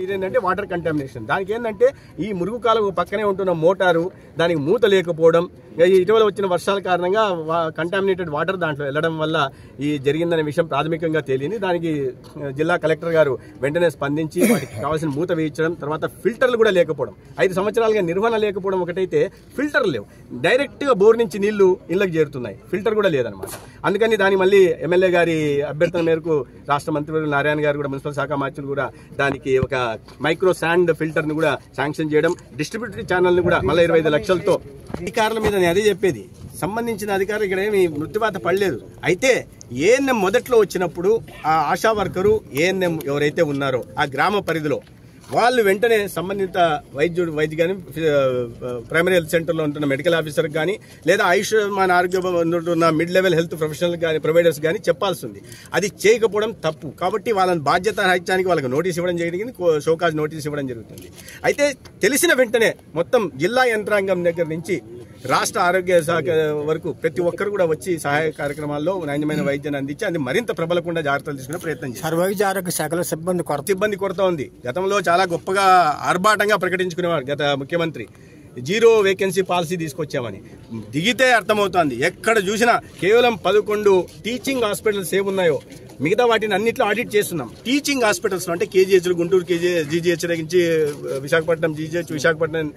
ఇదేంటంటే water contamination. దానికి ఏంటంటే ఈ మురుగు కాలువ పక్కనే ఉంటున్న మోటారు దానికి మూత లేకపోవడం, ఇటీవల వచ్చిన వర్షాల కారణంగా కంటామినేటెడ్ వాటర్ దాంట్లో వెళ్ళడం వల్ల ఈ జరిగిందనే విషయం ప్రాథమికంగా తేలింది. దానికి జిల్లా కలెక్టర్ గారు వెంటనే స్పందించి వాటికి కావాల్సిన మూత వేయించడం, తర్వాత ఫిల్టర్లు కూడా లేకపోవడం. 5 సంవత్సరాలుగా నిర్వహణ లేకపోవడం ఒకటైతే, ఫిల్టర్లు లేవు. డైరెక్ట్గా బోర్ నుంచి నీళ్లు ఇళ్లకు చేరుతున్నాయి, ఫిల్టర్ కూడా లేదనమాట. అందుకని దాని మళ్ళీ ఎమ్మెల్యే గారి అభ్యర్థన మేరకు రాష్ట్ర మంత్రివర్యులు నారాయణ గారు కూడా, మున్సిపల్ శాఖ మంత్రులు కూడా దానికి ఒక మైక్రో శాండ్ ఫిల్టర్ ని కూడా శాంక్షన్ చేయడం, డిస్ట్రిబ్యూటరీ ఛానల్ ని కూడా మళ్ళీ 25 లక్షలతో. అధికారుల మీద నేను అదే చెప్పేది, సంబంధించిన అధికారులు ఇక్కడ ఏమి మృత్యువాత పడలేదు. అయితే ఏఎన్ఎం మొదట్లో వచ్చినప్పుడు ఆ ఆశా వర్కరు ఏఎన్ఎం ఎవరైతే ఉన్నారో ఆ గ్రామ పరిధిలో వాళ్ళు వెంటనే సంబంధిత వైద్య కానీ, ప్రైమరీ హెల్త్ సెంటర్లో ఉంటున్న మెడికల్ ఆఫీసర్ కానీ, లేదా ఆయుష్మాన్ ఆరోగ్య ఉంటున్న మిడ్ లెవెల్ హెల్త్ ప్రొఫెషనల్ కానీ, ప్రొవైడర్స్ కానీ చెప్పాల్సి ఉంది. అది చేయకపోవడం తప్పు. కాబట్టి వాళ్ళని బాధ్యత రాహిత్యానికి వాళ్ళకి నోటీస్ ఇవ్వడం జరిగింది, షోకాజ్ నోటీస్ ఇవ్వడం జరుగుతుంది. అయితే తెలిసిన వెంటనే మొత్తం జిల్లా యంత్రాంగం దగ్గర నుంచి రాష్ట్ర ఆరోగ్య శాఖ వరకు ప్రతి ఒక్కరు కూడా వచ్చి సహాయ కార్యక్రమాల్లో నాణ్యమైన వైద్యాన్ని అందించి అది మరింత ప్రబలకుండా జాగ్రత్తలు తీసుకునే ప్రయత్నం చేశారు. వైద్య ఆరోగ్య శాఖలో సిబ్బంది కొరత ఉంది. గతంలో చాలా గొప్పగా ఆర్భాటంగా ప్రకటించుకునేవారు గత ముఖ్యమంత్రి, 0 వేకెన్సీ పాలసీ తీసుకొచ్చామని. దిగితే అర్థమవుతోంది, ఎక్కడ చూసినా కేవలం 11 టీచింగ్ హాస్పిటల్స్ ఏమున్నాయో మిగతా వాటిని అన్నింటిలో ఆడిట్ చేస్తున్నాం. టీచింగ్ హాస్పిటల్స్ అంటే కేజీహెచ్లు, గుంటూరు జీజీహెచ్ నుంచి Visakhapatnam GGH, Visakhapatnam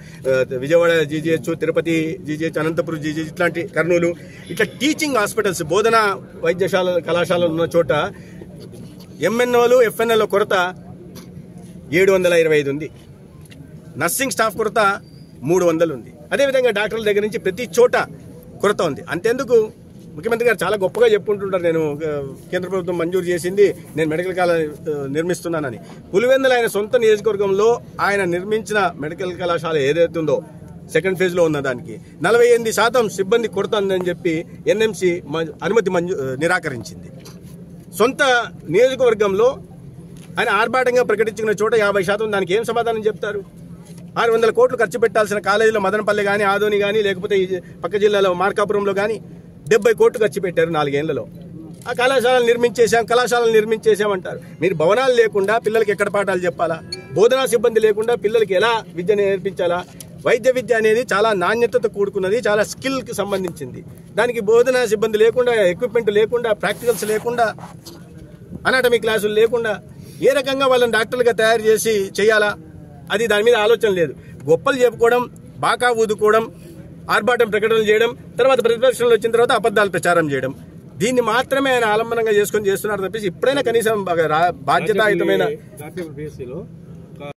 Vijayawada GGH, Tirupati GGH, Anantapur GGH, ఇట్లాంటి కర్నూలు, ఇట్లా టీచింగ్ హాస్పిటల్స్, బోధనా వైద్యశాల కళాశాలలు ఉన్న చోట ఎంఎన్ఓలు ఎఫ్ఎన్ఓల కొరత 725 ఉంది. నర్సింగ్ స్టాఫ్ కొరత 300 ఉంది. అదేవిధంగా డాక్టర్ల దగ్గర నుంచి ప్రతి చోట కొరత ఉంది. అంతెందుకు, ముఖ్యమంత్రి గారు చాలా గొప్పగా చెప్పుకుంటుంటారు, నేను కేంద్ర ప్రభుత్వం మంజూరు చేసింది, నేను మెడికల్ కాలేజ్ నిర్మిస్తున్నానని. పులివెందుల ఆయన సొంత నియోజకవర్గంలో ఆయన నిర్మించిన మెడికల్ కళాశాల ఏదైతే ఉందో సెకండ్ ఫేజ్ లో ఉన్న దానికి 48% సిబ్బంది కొరత ఉందని చెప్పి ఎన్ఎంసీ అనుమతి నిరాకరించింది. సొంత నియోజకవర్గంలో ఆయన ఆర్భాటంగా ప్రకటించిన చోట 50%, దానికి ఏం సమాధానం చెప్తారు? 600 కోట్లు ఖర్చు పెట్టాల్సిన కాలేజీలో మదనపల్లి కానీ, ఆదోని కానీ, లేకపోతే పక్క జిల్లాలో మార్కాపురంలో కానీ 70 కోట్లు ఖర్చు పెట్టారు 4 ఏళ్లలో. ఆ కళాశాలను నిర్మించేశామంటారు. మీరు భవనాలు లేకుండా పిల్లలకి ఎక్కడ పాఠాలు చెప్పాలా? బోధనా సిబ్బంది లేకుండా పిల్లలకి ఎలా విద్య నేర్పించాలా? వైద్య విద్య అనేది చాలా నాణ్యతతో కూడుకున్నది, చాలా స్కిల్కి సంబంధించింది. దానికి బోధనా సిబ్బంది లేకుండా, ఎక్విప్మెంట్ లేకుండా, ప్రాక్టికల్స్ లేకుండా, అనాటమీ క్లాసులు లేకుండా ఏ రకంగా వాళ్ళని డాక్టర్లుగా తయారు చేసి చేయాలా? అది దాని మీద ఆలోచన లేదు. గొప్పలు చెప్పుకోవడం, బాకా ఊదుకోవడం, ఆర్భాటం ప్రకటనలు చేయడం, తర్వాత ప్రతిపక్షంలో వచ్చిన తర్వాత అబద్ధాలు ప్రచారం చేయడం, దీన్ని మాత్రమే ఆయన ఆలంబనంగా చేసుకొని చేస్తున్నారు తప్పించి ఇప్పుడైనా కనీసం బాధ్యతాయుతమైన